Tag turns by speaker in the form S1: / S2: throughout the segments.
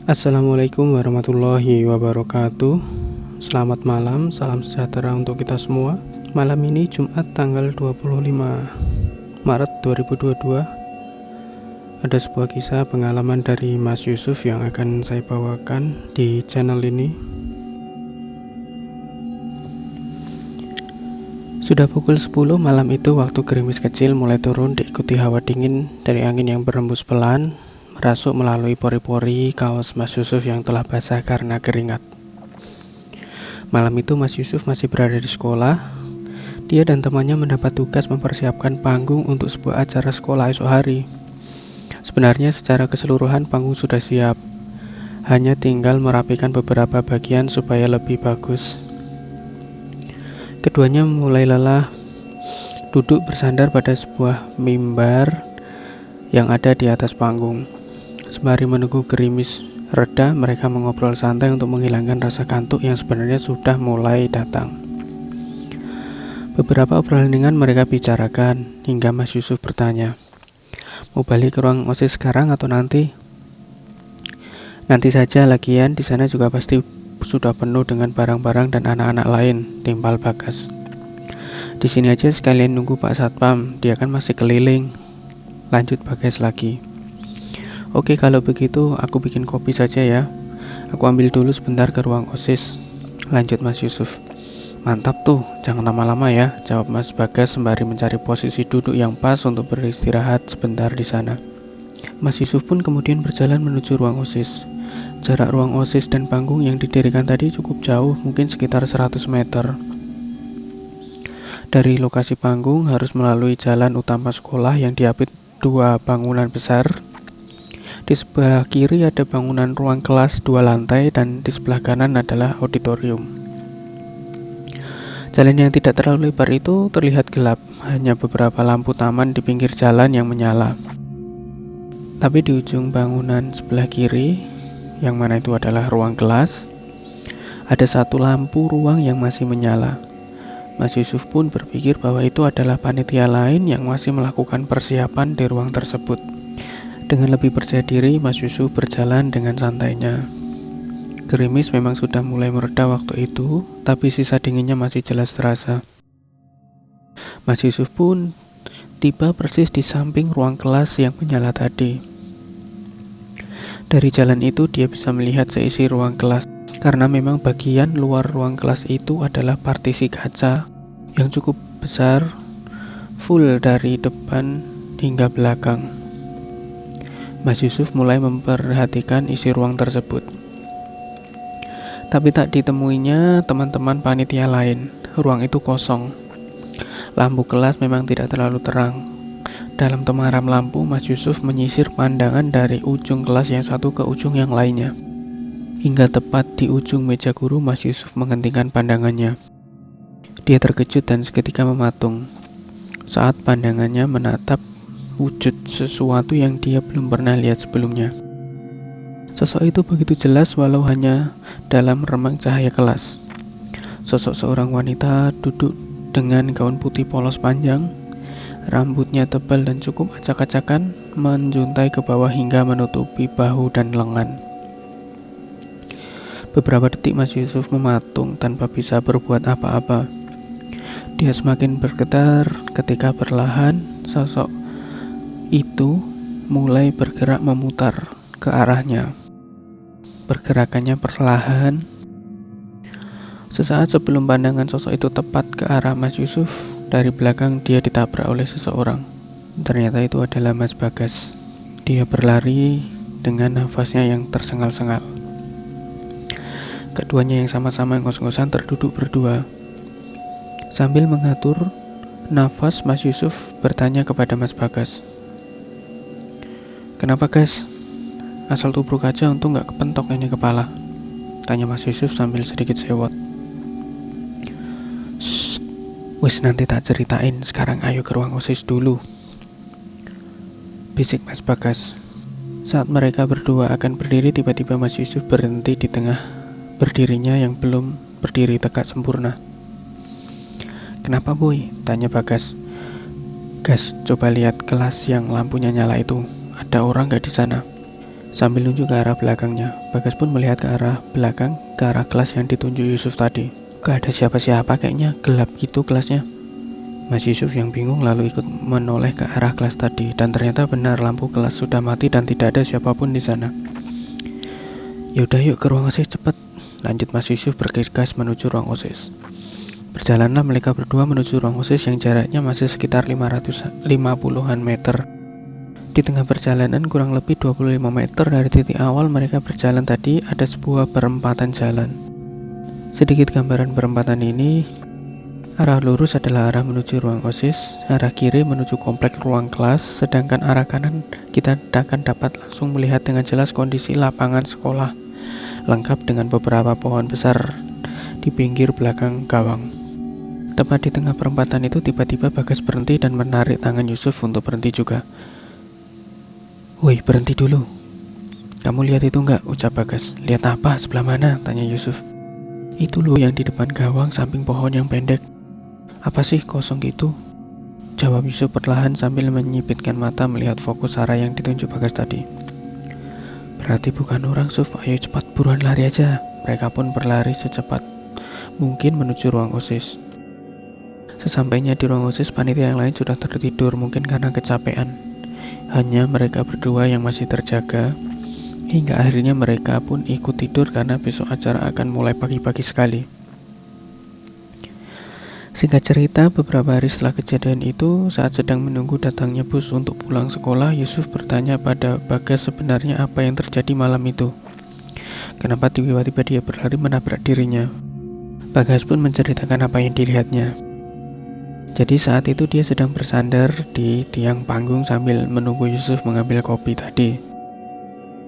S1: Assalamualaikum warahmatullahi wabarakatuh. Selamat malam, salam sejahtera untuk kita semua. Malam ini Jumat tanggal 25 Maret 2022. Ada sebuah kisah pengalaman dari Mas Yusuf yang akan saya bawakan di channel ini. Sudah pukul 10 malam itu, waktu gerimis kecil mulai turun diikuti hawa dingin dari angin yang berembus pelan merasuk melalui pori-pori kaos Mas Yusuf yang telah basah karena keringat. Malam itu Mas Yusuf masih berada di sekolah. Dia dan temannya mendapat tugas mempersiapkan panggung untuk sebuah acara sekolah esok hari. Sebenarnya secara keseluruhan panggung sudah siap, hanya tinggal merapikan beberapa bagian supaya lebih bagus. Keduanya mulai lelah duduk bersandar pada sebuah mimbar yang ada di atas panggung. Sembari menunggu gerimis reda, mereka mengobrol santai untuk menghilangkan rasa kantuk yang sebenarnya sudah mulai datang. Beberapa obrolan ringan mereka bicarakan, hingga Mas Yusuf bertanya, "Mau balik ke ruang OSIS sekarang atau nanti?" "Nanti saja, lagian di sana juga pasti sudah penuh dengan barang-barang dan anak-anak lain," timpal Bagas. "Di sini aja sekalian nunggu Pak Satpam, dia kan masih keliling," lanjut Bagas lagi. "Oke, kalau begitu aku bikin kopi saja ya. Aku ambil dulu sebentar ke ruang OSIS," lanjut Mas Yusuf. "Mantap tuh, jangan lama-lama ya," jawab Mas Bagas sembari mencari posisi duduk yang pas untuk beristirahat sebentar di sana. Mas Yusuf pun kemudian berjalan menuju ruang OSIS. Jarak ruang OSIS dan panggung yang didirikan tadi cukup jauh, mungkin sekitar 100 meter. Dari lokasi panggung harus melalui jalan utama sekolah yang diapit dua bangunan besar. Di sebelah kiri ada bangunan ruang kelas 2 lantai dan di sebelah kanan adalah auditorium. Jalan yang tidak terlalu lebar itu terlihat gelap, hanya beberapa lampu taman di pinggir jalan yang menyala. Tapi di ujung bangunan sebelah kiri, yang mana itu adalah ruang kelas, ada satu lampu ruang yang masih menyala. Mas Yusuf pun berpikir bahwa itu adalah panitia lain yang masih melakukan persiapan di ruang tersebut. Dengan lebih percaya diri, Mas Yusuf berjalan dengan santainya. Gerimis memang sudah mulai mereda waktu itu, tapi sisa dinginnya masih jelas terasa. Mas Yusuf pun tiba persis di samping ruang kelas yang menyala tadi. Dari jalan itu dia bisa melihat seisi ruang kelas, karena memang bagian luar ruang kelas itu adalah partisi kaca yang cukup besar, full dari depan hingga belakang. Mas Yusuf mulai memperhatikan isi ruang tersebut. Tapi tak ditemuinya teman-teman panitia lain. Ruang itu kosong. Lampu kelas memang tidak terlalu terang. Dalam temaram lampu, Mas Yusuf menyisir pandangan dari ujung kelas yang satu ke ujung yang lainnya. Hingga tepat di ujung meja guru, Mas Yusuf menghentikan pandangannya. Dia terkejut dan seketika mematung saat pandangannya menatap wujud sesuatu yang dia belum pernah lihat sebelumnya. Sosok itu begitu jelas walau hanya dalam remang cahaya kelas. Sosok seorang wanita duduk dengan gaun putih polos panjang, rambutnya tebal dan cukup acak-acakan, menjuntai ke bawah hingga menutupi bahu dan lengan. Beberapa detik Mas Yusuf mematung tanpa bisa berbuat apa-apa. Dia semakin bergetar ketika perlahan sosok itu mulai bergerak memutar ke arahnya. Pergerakannya perlahan. Sesaat sebelum pandangan sosok itu tepat ke arah Mas Yusuf, dari belakang dia ditabrak oleh seseorang. Ternyata itu adalah Mas Bagas. Dia berlari dengan nafasnya yang tersengal-sengal. Keduanya yang sama-sama ngos-ngosan terduduk berdua. Sambil mengatur nafas, Mas Yusuf bertanya kepada Mas Bagas, "Kenapa, Gas? Asal tubruk aja untung gak kepentok ini kepala," tanya Mas Yusuf sambil sedikit sewot. "Shh, wis nanti tak ceritain, sekarang ayo ke ruang OSIS dulu," bisik Mas Bagas. Saat mereka berdua akan berdiri, tiba-tiba Mas Yusuf berhenti di tengah berdirinya yang belum berdiri tegak sempurna. "Kenapa, Boy?" tanya Bagas. "Gas, coba lihat kelas yang lampunya nyala itu. Ada orang gak di sana?" sambil nunjuk ke arah belakangnya. Bagas pun melihat ke arah belakang, ke arah kelas yang ditunjuk Yusuf tadi. Gak ada siapa-siapa, kayaknya gelap gitu kelasnya. Mas Yusuf yang bingung lalu ikut menoleh ke arah kelas tadi, dan ternyata benar lampu kelas sudah mati dan tidak ada siapapun di sana. Yaudah yuk ke ruang OSIS cepet, lanjut Mas Yusuf bergegas menuju ruang OSIS. Berjalanlah mereka berdua menuju ruang OSIS yang jaraknya masih sekitar 550-an meter. Di tengah perjalanan kurang lebih 25 meter dari titik awal mereka berjalan tadi ada sebuah perempatan jalan. Sedikit gambaran perempatan ini, arah lurus adalah arah menuju ruang OSIS, arah kiri menuju komplek ruang kelas, sedangkan arah kanan kita akan dapat langsung melihat dengan jelas kondisi lapangan sekolah, lengkap dengan beberapa pohon besar di pinggir belakang gawang. Tepat di tengah perempatan itu tiba-tiba Bagas berhenti dan menarik tangan Yusuf untuk berhenti juga. "Woi, berhenti dulu. Kamu lihat itu enggak?" ucap Bagas. "Lihat apa? Sebelah mana?" tanya Yusuf. "Itu loh yang di depan gawang samping pohon yang pendek." "Apa sih kosong gitu?" jawab Yusuf perlahan sambil menyipitkan mata melihat fokus arah yang ditunjuk Bagas tadi. "Berarti bukan orang, Suf. Ayo cepat, buruan lari aja." Mereka pun berlari secepat mungkin menuju ruang OSIS. Sesampainya di ruang OSIS, panitia yang lain sudah tertidur mungkin karena kecapean. Hanya mereka berdua yang masih terjaga, hingga akhirnya mereka pun ikut tidur karena besok acara akan mulai pagi-pagi sekali. Singkat cerita, beberapa hari setelah kejadian itu, saat sedang menunggu datangnya bus untuk pulang sekolah, Yusuf bertanya pada Bagas sebenarnya apa yang terjadi malam itu. Kenapa tiba-tiba dia berlari menabrak dirinya? Bagas pun menceritakan apa yang dilihatnya. Jadi saat itu dia sedang bersandar di tiang panggung sambil menunggu Yusuf mengambil kopi tadi.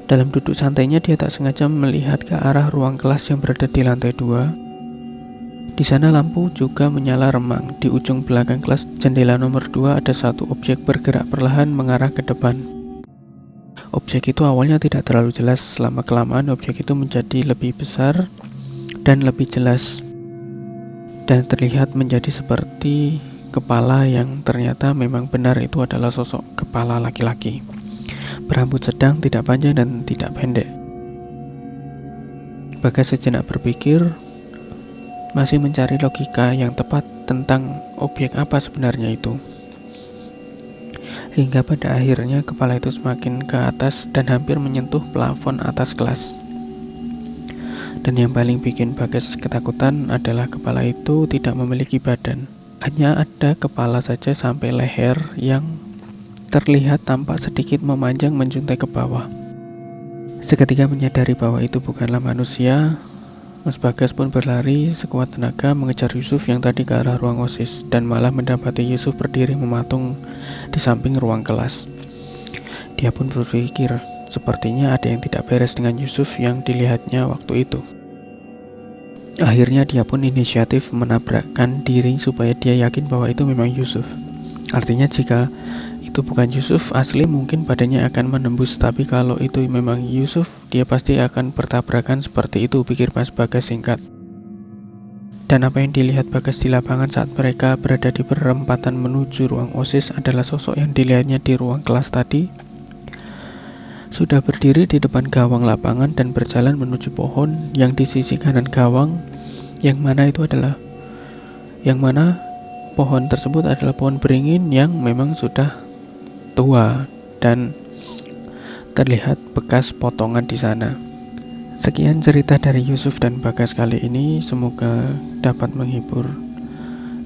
S1: Dalam duduk santainya dia tak sengaja melihat ke arah ruang kelas yang berada di lantai 2. Di sana lampu juga menyala remang. Di ujung belakang kelas jendela nomor 2 ada satu objek bergerak perlahan mengarah ke depan. Objek itu awalnya tidak terlalu jelas, lama-kelamaan objek itu menjadi lebih besar dan lebih jelas. Dan terlihat menjadi seperti kepala yang ternyata memang benar itu adalah sosok kepala laki-laki. Berambut sedang, tidak panjang dan tidak pendek. Bagas sejenak berpikir, masih mencari logika yang tepat tentang objek apa sebenarnya itu. Hingga pada akhirnya kepala itu semakin ke atas dan hampir menyentuh plafon atas kelas. Dan yang paling bikin Bagas ketakutan adalah kepala itu tidak memiliki badan. Hanya ada kepala saja sampai leher yang terlihat tampak sedikit memanjang menjuntai ke bawah. Seketika menyadari bahwa itu bukanlah manusia, Mas Bagas pun berlari sekuat tenaga mengejar Yusuf yang tadi ke arah ruang OSIS dan malah mendapati Yusuf berdiri mematung di samping ruang kelas. Dia pun berpikir sepertinya ada yang tidak beres dengan Yusuf yang dilihatnya waktu itu. Akhirnya dia pun inisiatif menabrakkan diri supaya dia yakin bahwa itu memang Yusuf. Artinya jika itu bukan Yusuf asli mungkin badannya akan menembus, tapi kalau itu memang Yusuf dia pasti akan bertabrakan seperti itu, pikir Mas Bagas singkat. Dan apa yang dilihat Bagas di lapangan saat mereka berada di perempatan menuju ruang OSIS adalah sosok yang dilihatnya di ruang kelas tadi. Sudah berdiri di depan gawang lapangan dan berjalan menuju pohon yang di sisi kanan gawang, yang mana pohon tersebut adalah pohon beringin yang memang sudah tua dan terlihat bekas potongan di sana. Sekian cerita dari Yusuf dan Bagas kali ini, semoga dapat menghibur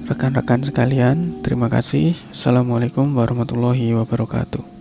S1: rekan-rekan sekalian. Terima kasih. Assalamualaikum warahmatullahi wabarakatuh.